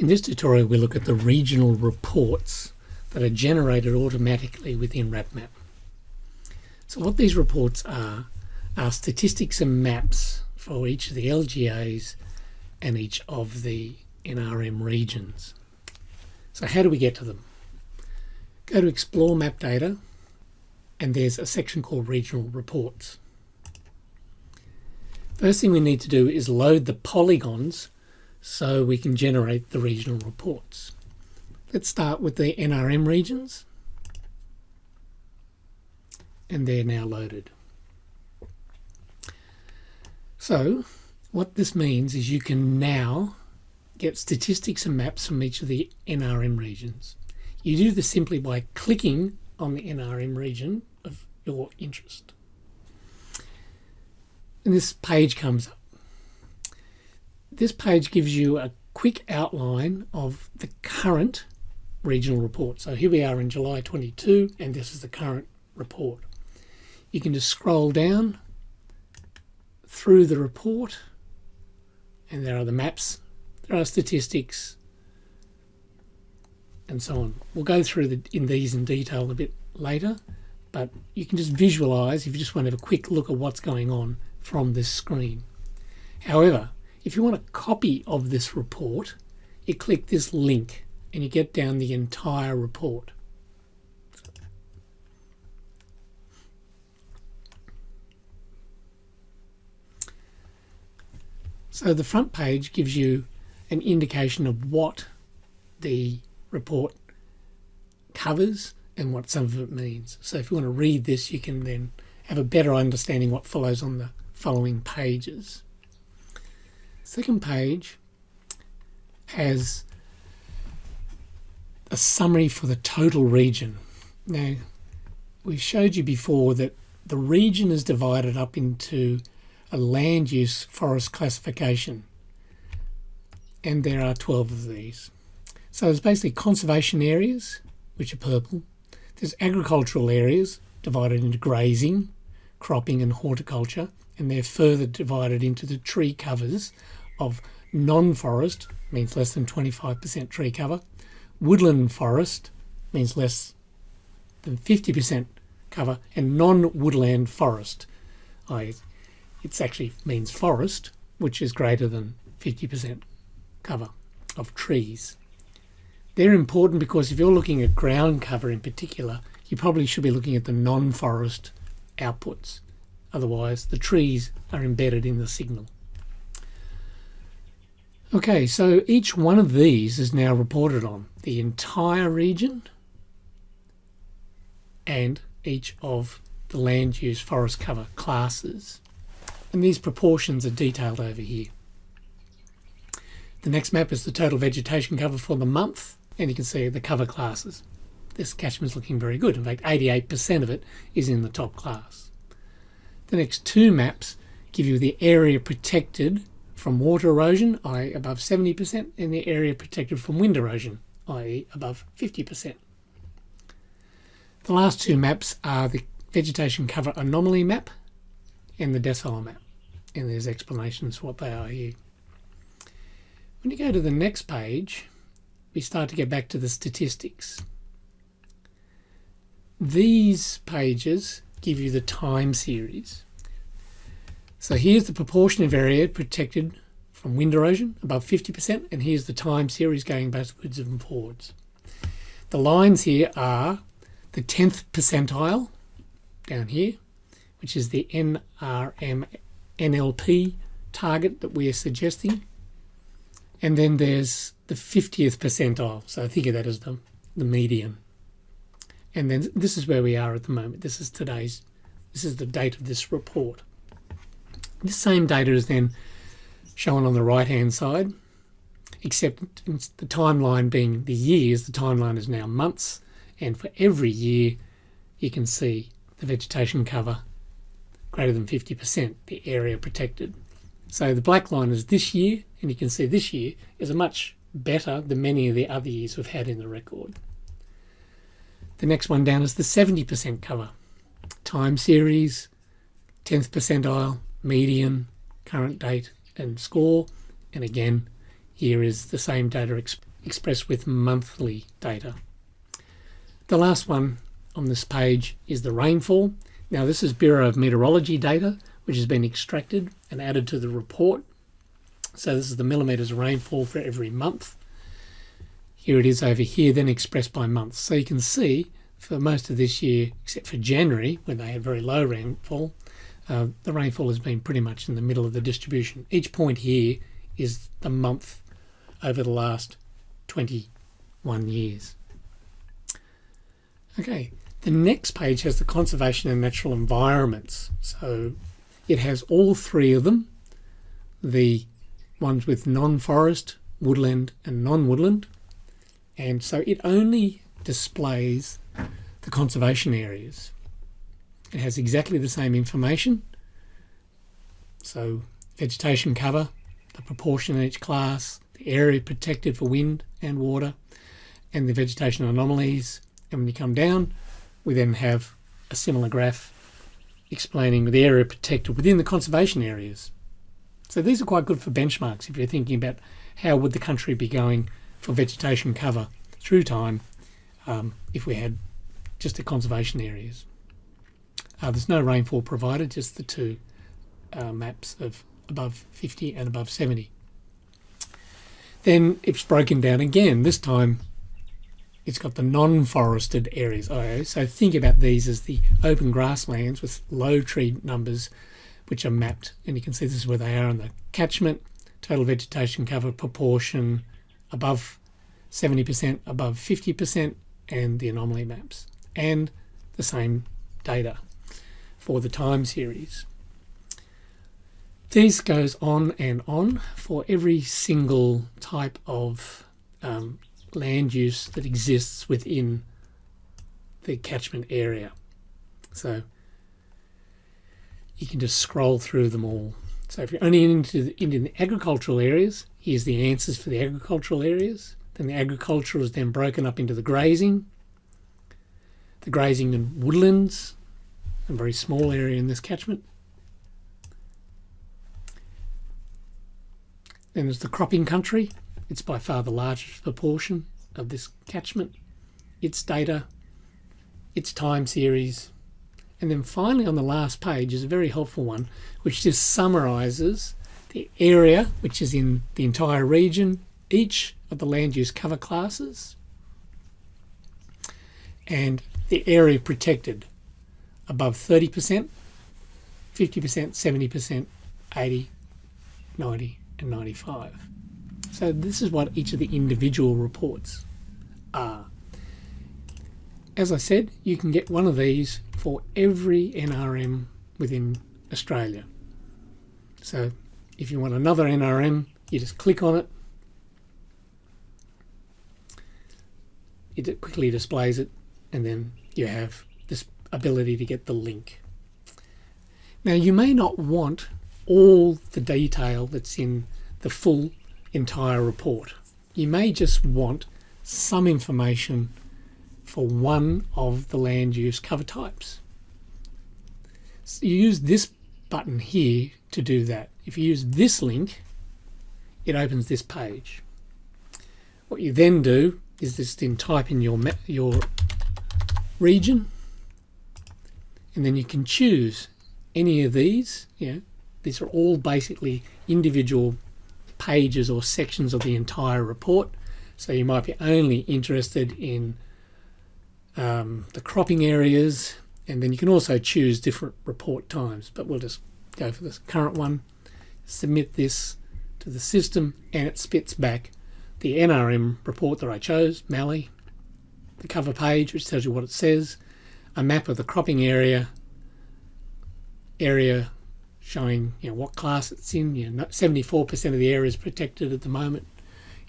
In this tutorial we look at the regional reports that are generated automatically within RapMap. So what these reports are statistics and maps for each of the LGAs and each of the NRM regions. So how do we get to them? Go to Explore Map Data and there's a section called Regional Reports. First thing we need to do is load the polygons so we can generate the regional reports. Let's start with the NRM regions, and they're now loaded. So what this means is you can now get statistics and maps from each of the NRM regions. You do this simply by clicking on the NRM region of your interest. And this page comes up. This page gives you a quick outline of the current regional report. So here we are in July 22 and this is the current report. You can just scroll down through the report and there are the maps, there are statistics and so on. We'll go through these in detail a bit later, but you can just visualize if you just want to have a quick look at what's going on from this screen. However, if you want a copy of this report, you click this link and you get down the entire report. So the front page gives you an indication of what the report covers and what some of it means. So if you want to read this, you can then have a better understanding what follows on the following pages. Second page has a summary for the total region. Now, we showed you before that the region is divided up into a land use forest classification, and there are 12 of these. So there's basically conservation areas, which are purple. There's agricultural areas divided into grazing, cropping and horticulture, and they're further divided into the tree covers of non-forest, means less than 25% tree cover. Woodland forest means less than 50% cover, and non-woodland forest, it actually means forest, which is greater than 50% cover of trees. They're important because if you're looking at ground cover in particular, you probably should be looking at the non-forest outputs. Otherwise, the trees are embedded in the signal. Okay, so each one of these is now reported on, the entire region and each of the land use forest cover classes. And these proportions are detailed over here. The next map is the total vegetation cover for the month, and you can see the cover classes. This catchment is looking very good. In fact, 88% of it is in the top class. The next two maps give you the area protected from water erosion, i.e. above 70%, and the area protected from wind erosion, i.e. above 50%. The last two maps are the vegetation cover anomaly map and the decile map, and there's explanations for what they are here. When you go to the next page, we start to get back to the statistics. These pages give you the time series. So here's the proportion of area protected from wind erosion, above 50%, and here's the time series going backwards and forwards. The lines here are the 10th percentile down here, which is the NRM NLP target that we are suggesting, and then there's the 50th percentile, so think of that as the median. And then this is where we are at the moment. This is the date of this report. This same data is then shown on the right hand side, except the timeline being the years, the timeline is now months, and for every year you can see the vegetation cover greater than 50%, the area protected. So the black line is this year, and you can see this year is a much better than many of the other years we've had in the record. The next one down is the 70% cover. Time series, 10th percentile, median, current date and score, and again here is the same data expressed with monthly data. The last one on this page is the rainfall. Now this is Bureau of Meteorology data, which has been extracted and added to the report. So this is the millimetres of rainfall for every month. Here it is over here, then expressed by months. So you can see for most of this year, except for January, when they had very low rainfall, the rainfall has been pretty much in the middle of the distribution. Each point here is the month over the last 21 years. Okay, the next page has the conservation and natural environments. So it has all three of them, the ones with non-forest, woodland and non-woodland. And so it only displays the conservation areas. It has exactly the same information. So vegetation cover, the proportion in each class, the area protected for wind and water, and the vegetation anomalies. And when you come down, we then have a similar graph explaining the area protected within the conservation areas. So these are quite good for benchmarks if you're thinking about how would the country be going for vegetation cover through time if we had just the conservation areas. There's no rainfall provided, just the two maps of above 50 and above 70. Then it's broken down again. This time it's got the non-forested areas. So think about these as the open grasslands with low tree numbers which are mapped, and you can see this is where they are in the catchment, total vegetation cover proportion above 70%, above 50%, and the anomaly maps, and the same data for the time series. This goes on and on for every single type of land use that exists within the catchment area. So you can just scroll through them all. So if you're only into the agricultural areas, here's the answers for the agricultural areas. Then the agricultural is then broken up into the grazing and woodlands, a very small area in this catchment. Then there's the cropping country. It's by far the largest proportion of this catchment. Its data, its time series. And then finally on the last page is a very helpful one, which just summarises the area, which is in the entire region, each of the land use cover classes, and the area protected above 30%, 50%, 70%, 80, 90 and 95. So this is what each of the individual reports are. As I said, you can get one of these for every NRM within Australia. So if you want another NRM, you just click on it. It quickly displays it, and then you have this ability to get the link. Now you may not want all the detail that's in the full entire report. You may just want some information for one of the land use cover types. So you use this button here to do that. If you use this link, it opens this page. What you then do is just then type in your region, and then you can choose any of these. These are all basically individual pages or sections of the entire report. So you might be only interested in the cropping areas, and then you can also choose different report times, but we'll just go for this current one, submit this to the system, and it spits back the NRM report that I chose, Mallee, the cover page which tells you what it says, a map of the cropping area showing what class it's in. 74% of the area is protected at the moment.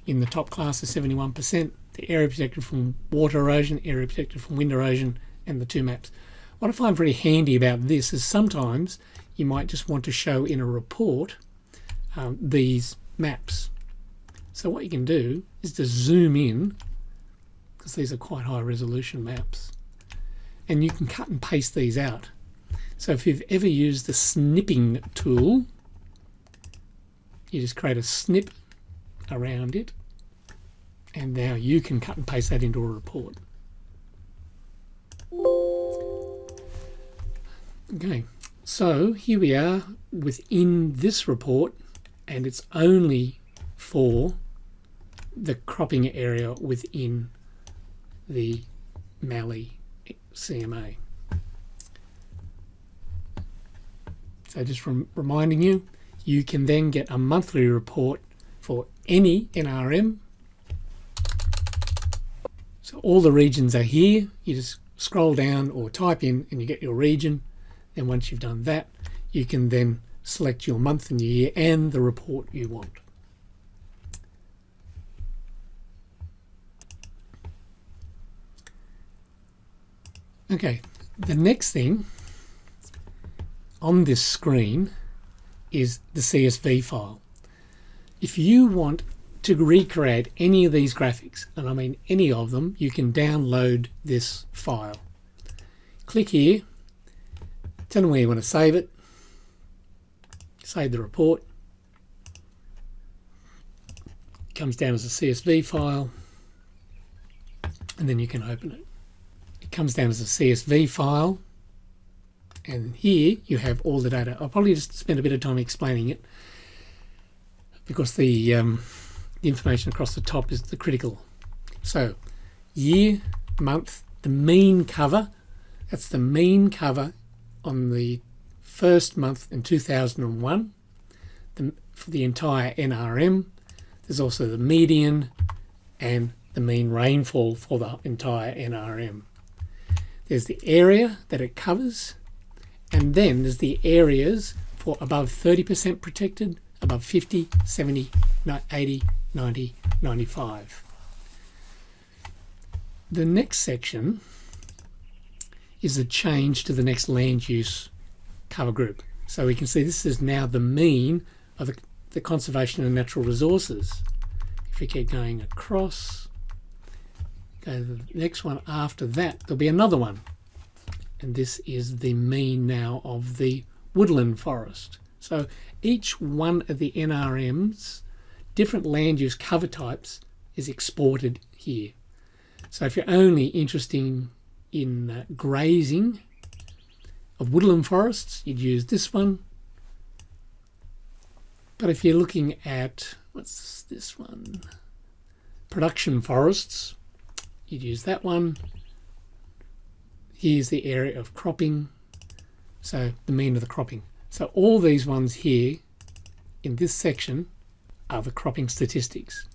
In the top class is 71%. The area protected from water erosion, area protected from wind erosion, and the two maps. What I find very handy about this is sometimes you might just want to show in a report these maps. So what you can do is to zoom in, because these are quite high resolution maps, and you can cut and paste these out. So if you've ever used the snipping tool, you just create a snip around it And now you can cut and paste that into a report. Okay, so here we are within this report, and it's only for the cropping area within the Mallee CMA. So just reminding you, you can then get a monthly report for any NRM. So all the regions are here. You just scroll down or type in and you get your region. And once you've done that, you can then select your month and year and the report you want. Okay, the next thing on this screen is the CSV file. If you want to recreate any of these graphics, and I mean any of them, you can download this file. Click here, tell them where you want to save it, save the report. It comes down as a CSV file, and then you can open it. It comes down as a CSV file, and here you have all the data. I'll probably just spend a bit of time explaining it because the information across the top is the critical. So year, month, the mean cover, that's the mean cover on the first month in 2001 for the entire NRM. There's also the median and the mean rainfall for the entire NRM. There's the area that it covers, and then there's the areas for above 30% protected, above 50, 70, 80, 90, 95. The next section is a change to the next land use cover group. So we can see this is now the mean of the conservation and natural resources. If we keep going across, go to the next one after that, there'll be another one. And this is the mean now of the woodland forest. So each one of the NRM's different land use cover types is exported here. So if you're only interested in grazing of woodland forests, you'd use this one. But if you're looking at, what's this one? Production forests, you'd use that one. Here's the area of cropping, so the mean of the cropping. So all these ones here in this section are the cropping statistics,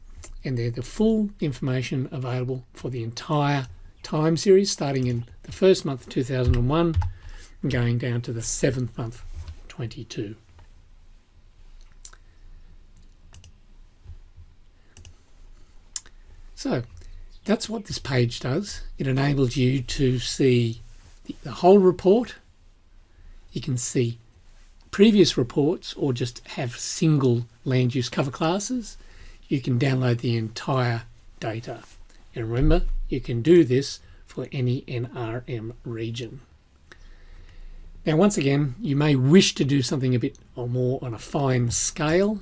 and they're the full information available for the entire time series, starting in the first month of 2001 and going down to the 7th month 22. So that's what this page does. It enables you to see the whole report. You can see previous reports or just have single land use cover classes. You can download the entire data. And remember, you can do this for any NRM region. Now, once again, you may wish to do something a bit or more on a fine scale.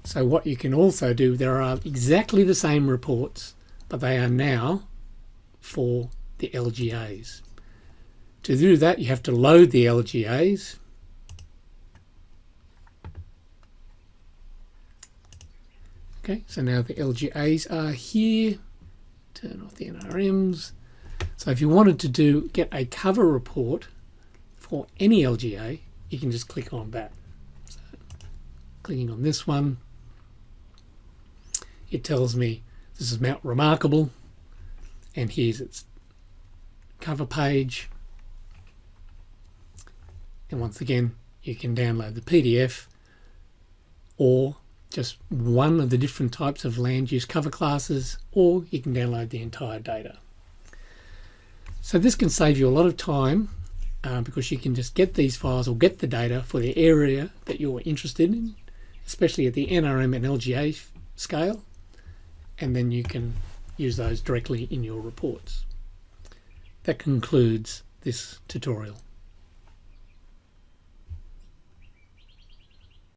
So what you can also do, there are exactly the same reports, but they are now for the LGAs. To do that, you have to load the LGAs. Okay, so now the LGAs are here. Turn off the NRMs. So if you wanted to get a cover report for any LGA, you can just click on that. So, clicking on this one, it tells me this is Mount Remarkable, and here's its cover page. And once again, you can download the PDF or just one of the different types of land use cover classes, or you can download the entire data. So this can save you a lot of time because you can just get these files or get the data for the area that you're interested in, especially at the NRM and LGA scale, and then you can use those directly in your reports. That concludes this tutorial.